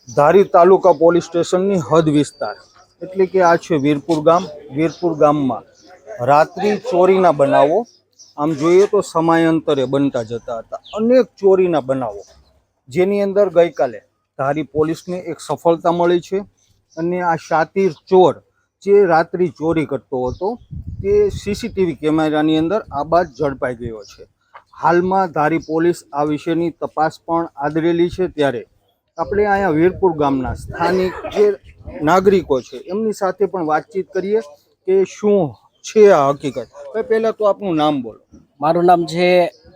ધારી તાલુકા police સ્ટેશનની હદ વિસ્તાર એટલે કે આ છે વીરપુર ગામ. વીરપુર ગામમાં રાત્રિ ચોરીના બનાવો આમ જોઈએ તો સમયાંતરે બનતા જતા હતા. અનેક ચોરીના બનાવો જેની અંદર ગઈકાલે ધારી પોલીસને એક સફળતા મળી છે અને આ શાતીર ચોર જે રાત્રિ ચોરી કરતો હતો તે સીસીટીવી કેમેરાની અંદર આ બાદ ઝડપાઈ ગયો છે. હાલમાં ધારી પોલીસ આ વિશેની તપાસ પણ આદરેલી છે. ત્યારે આપણે અહીંયા વીરપુર ગામના સ્થાનિક જે નાગરિકો છે એમની સાથે પણ વાતચીત કરીએ કે શું છે આ હકીકત. પહેલાં તો આપનું નામ બોલો. મારું નામ છે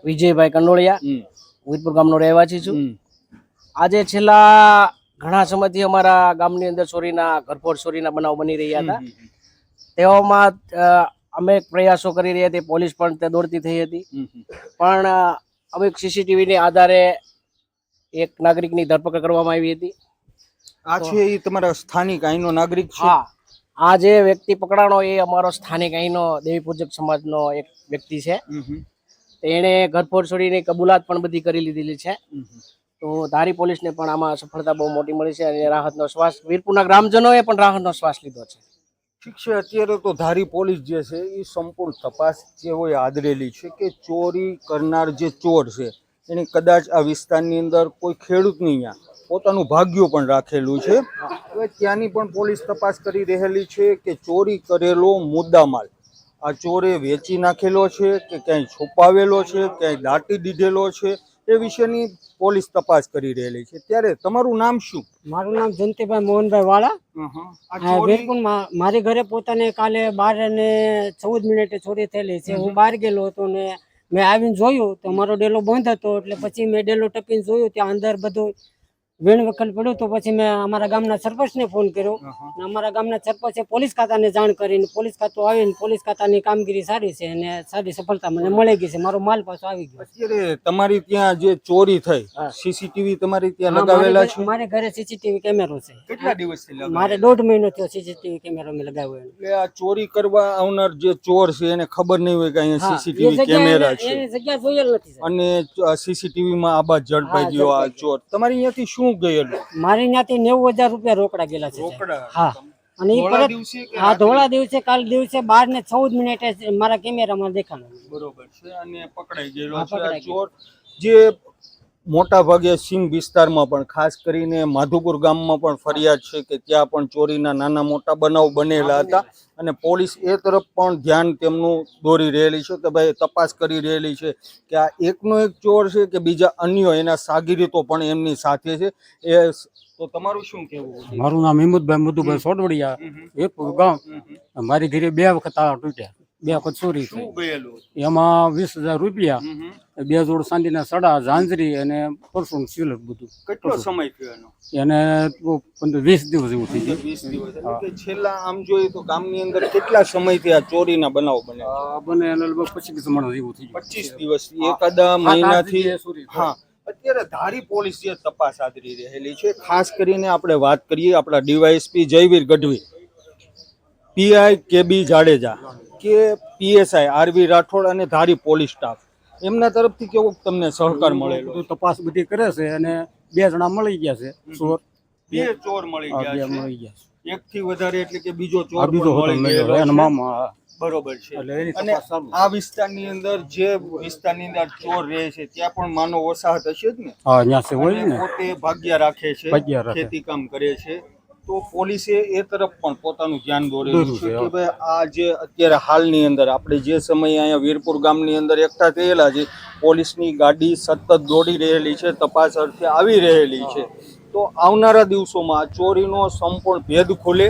વિજયભાઈ કંડોળિયા. વીરપુર ગામનો રહેવાસી છું. આજે છેલ્લા ઘણા સમયથી અમારા ગામની અંદર ઘરફોડ ચોરીના બનાવ બની રહ્યા હતા. તેવામાં અમે પ્રયાસો કરી રહ્યા હતી. પોલીસ પણ તે દોડતી થઈ હતી. પણ અમે સીસીટીવીને આધારે એક નાગરિકની ધરપકડ કરવામાં આવી હતી. આ છે એ તમારા સ્થાનિક અહીંનો નાગરિક છે? હા, આ જે વ્યક્તિ પકડાણો એ અમારો સ્થાનિક અહીંનો દેવી પૂજક સમાજનો એક વ્યક્તિ છે. એણે ઘરફોડ ચોરીની કબૂલાત પણ બધી કરી લીધેલી છે. તો ધારી પોલીસને પણ આમાં સફળતા બહુ મોટી મળી છે અને રાહતનો શ્વાસ વીરપુરના ગ્રામજનોએ પણ રાહતનો શ્વાસ લીધો છે. ઠીક છે. અત્યારે તો ધારી પોલીસ જે છે એ સંપૂર્ણ તપાસ જે હોય આદરેલી છે કે ચોરી કરનાર જે ચોર છે એને કદાચ આ વિસ્તારની અંદર કોઈ ખેડૂતની ત્યાં પોતાનું ભાગ્ય પણ રાખેલું છે. હવે ત્યાંની પણ પોલીસ તપાસ કરી રહેલી છે કે ચોરી કરેલો મુદ્દામાલ આ ચોરે વેચી નાખેલો છે કે ક્યાંય છુપાવેલો છે, ક્યાંય દાટી દીધેલો છે, એ વિશેની પોલીસ તપાસ કરી રહેલી છે. ત્યારે તમારું નામ શું? મારું નામ જયંતિભાઈ મોહનભાઈ વાળા. વીરપુરમાં મારી ઘરે પોતાને કાલે 12:14 ચોરી થયેલી છે. હું બહાર ગયેલો હતો ને મેં આવીને જોયું તો મારો ડેલો બંધ હતો. એટલે પછી મેં ડેલો ટપીને જોયું ત્યાં અંદર બધું વેણ વખલ પડ્યું. તો પછી મેં અમારા ગામના સરપંચને ફોન કર્યો. અમારા ગામના સરપંચે પોલીસ ખાતાને જાણ કરીને પોલીસ ખાતું આવીને પોલીસ ખાતાની કામગીરી સારી છે અને સારી સફળતા મને મળી ગઈ છે. મારો માલ પાછો આવી ગયો. અત્યારે તમારી ત્યાં જે ચોરી થઈ સીસીટીવી તમારી ત્યાં લગાવેલા છે? મારે ઘરે સીસીટીવી કેમેરો છે. કેટલા દિવસથી લગાવેલા? મારે 1.5 મહિનો થયો સીસીટીવી કેમેરો મેં લગાવ્યો. એટલે આ ચોરી કરવા આવનાર જે ચોર છે એને ખબર નહીં હોય કે અહીંયા સીસીટીવી કેમેરા છે જગ્યા જોયેલ નથી અને સીસીટીવી માં આ બાદ ઝડપાઈ ગયો આ ચોર. તમારી અહીંયાથી શું ગયેલું? મારી ત્યાંથી 90,000 રૂપિયા રોકડા ગયેલા છે. હા, અને એ પરત હા ધોળા દિવસે કાલ દિવસે 12:14 મારા કેમેરામાં દેખાડો. બરોબર છે. અને પકડાઈ ગયેલો છે આ ચોર જે મોટા ભાગે સિંહ વિસ્તારમાં પણ ખાસ કરીને માધુપુર ગામમાં પણ ફરિયાદ છે કે ત્યાં પણ ચોરીના નાના મોટા બનાવ બનેલા હતા અને પોલીસ એ તરફ પણ ધ્યાન તેમનું દોરી રહેલી છે કે ભાઈ તપાસ કરી રહેલી છે કે આ એકનો એક ચોર છે કે બીજા અન્ય એના સાગીરીતો પણ એમની સાથે છે. એ તો તમારું શું કહેવું? મારું નામ હિંમતભાઈ મધુભાઈ સોડવડિયા. એક ગામ મારી ઘરે 2 વખત તાળા તૂટ્યા, 2 વખત ચોરી થઈ. એમાં 20,000 રૂપિયા, 2 જોડ ચાંદીના સડા, ઝાંઝરી અને પરસું સિલક બધું. કેટલો સમય થયો એનો? એને 20 દિવસ જેવું થઈ ગયું. 20 દિવસ. એટલે છેલ્લા આમ જોઈએ તો ગામની અંદર કેટલા સમયથી આ ચોરીના બનાવ બને? બને 25 મણ જેવું થઈ ગયું. 25 દિવસ, એકાદા મહિનાથી. હા, અત્યારે ધારી પોલીસ જે તપાસ આદરી રહેલી છે, ખાસ કરીને આપણે વાત કરીએ આપણા ડીવાયએસપી જયવીર ગઢવી, પીઆઈ કેબી જાડેજા કે પીએસઆઈ આરવી રાઠોડ અને ધારી પોલીસ સ્ટાફ એમના તરફથી કેવો તમને સહકાર મળેલો? તપાસ બધી કરે છે અને 2 જણા મળી ગયા છે ચોર. 2 ચોર મળી ગયા છે. એકથી વધારે એટલે કે બીજો ચોર બીજો મળી ગયેલો છે. મામા. બરોબર છે. અને આ વિસ્તારની અંદર જે વિસ્તારની અંદર ચોર રહે છે ત્યાં પણ માનવ વસાહત હશે જ ને? હા, ત્યાં છે હોય ને. પોતે ભાગ્યા રાખે છે, ખેતી કામ કરે છે. તો પોલીસે એ તરફ પણ પોતાનું ધ્યાન દોરેલું છે કે ભાઈ આ જે અત્યારે હાલની અંદર આપણે જે સમયે અહીંયા વીરપુર ગામની અંદર એકઠા થયેલા છે, પોલીસની ગાડી સતત દોડી રહેલી છે, તપાસ અર્થે આવી રહેલી છે. તો આવનારા દિવસોમાં ચોરીનો સંપૂર્ણ ભેદ ખુલે.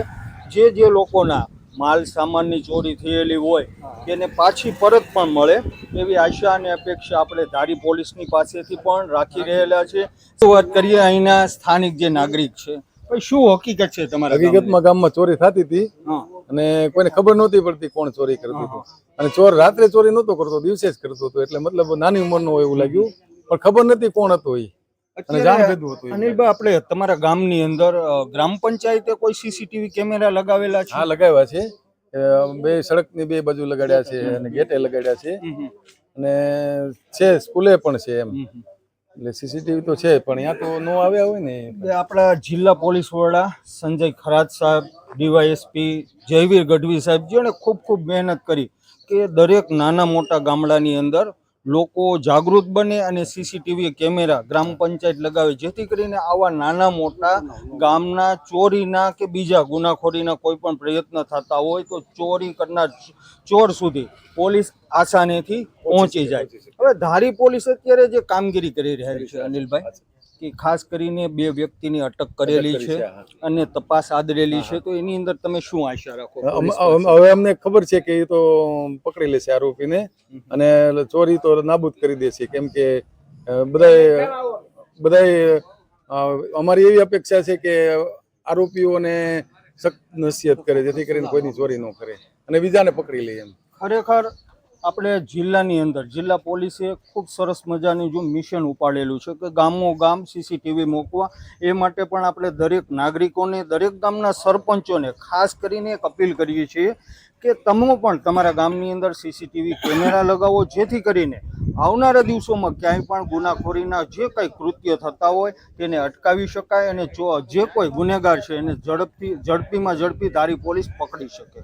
જે લોકોના માલ સામાનની ચોરી થયેલી હોય તેને પાછી પરત પણ મળે એવી આશા અને અપેક્ષા આપણે ધારી પોલીસની પાસેથી પણ રાખી રહેલા છે. વાત કરીએ અહીંના સ્થાનિક જે નાગરિક છે, ભાઈ શું હકીકત છે તમારા? હકીકતમાં ગામમાં ચોરી થતી હતી અને કોઈને ખબર નહોતી પડતી કોણ ચોરી કરતું હતું. અને ચોર રાત્રે ચોરી નહોતો કરતો, દિવસે જ કરતો હતો. એટલે મતલબ નાની ઉંમરનો હોય એવું લાગ્યું, પણ ખબર નથી કોણ હતો એ. અનિલભાઈ, આપણે તમારા ગામની અંદર ગ્રામ પંચાયતે કોઈ સીસીટીવી કેમેરા લગાવેલા છે? હા, લગાવ્યા છે. 2 સડકની 2 બાજુ લગાડ્યા છે અને ગેટે લગાડ્યા છે અને છે સ્કૂલે પણ છે. એમ એટલે સીસીટીવી તો છે પણ ત્યાં તો નો આવ્યા હોય ને. એટલે આપણા જિલ્લા પોલીસ વડા સંજય ખરાત સાહેબ, ડીવાયએસપી જયવીર ગઢવી સાહેબ જેણે ખૂબ ખૂબ મહેનત કરી કે દરેક નાના મોટા ગામડાની અંદર લોકો જાગૃત બને અને સીસીટીવી કેમેરા ગ્રામ પંચાયત લગાવે, જેથી કરીને આવા નાના મોટા ગામના ચોરીના કે બીજા ગુનાખોરીના કોઈ પણ પ્રયત્ન થતા હોય તો ચોરી કરનાર ચોર સુધી પોલીસ આસાનીથી પહોંચી જાય. હવે ધારી પોલીસ અત્યારે જે કામગીરી કરી રહી છે અનિલભાઈ, કે ખાસ કરીને 2 વ્યક્તિની અટક કરેલી છે અને તપાસ આદરેલી છે, તો એની અંદર તમે શું આશા રાખો? હવે અમને ખબર છે કે એ તો પકડી લેશે આરોપીને અને ચોરી તો નાબૂદ કરી દેશે, કેમ કે બધાય અમારી એવી અપેક્ષા છે કે આરોપીઓને સખ્ત નસીહત કરે જેથી કરીને કોઈની ચોરી ન કરે અને બીજાને પકડી લે. એમ ખરેખર આપણે જિલ્લાની અંદર જિલ્લા પોલીસે ખૂબ સરસ મજાનું જો મિશન ઉપાડેલું છે કે ગામો ગામ સીસીટીવી મૂકવા. એ માટે પણ આપણે દરેક નાગરિકોને, દરેક ગામના સરપંચોને ખાસ કરીને એક અપીલ કરીએ છીએ કે તમે પણ તમારા ગામની અંદર સીસીટીવી કેમેરા લગાવો, જેથી કરીને આવનારા દિવસોમાં ક્યાંય પણ ગુનાખોરીના જે કંઈ કૃત્ય થતા હોય તેને અટકાવી શકાય અને જે કોઈ ગુનેગાર છે એને ઝડપીમાં ઝડપી ધારી પોલીસ પકડી શકે.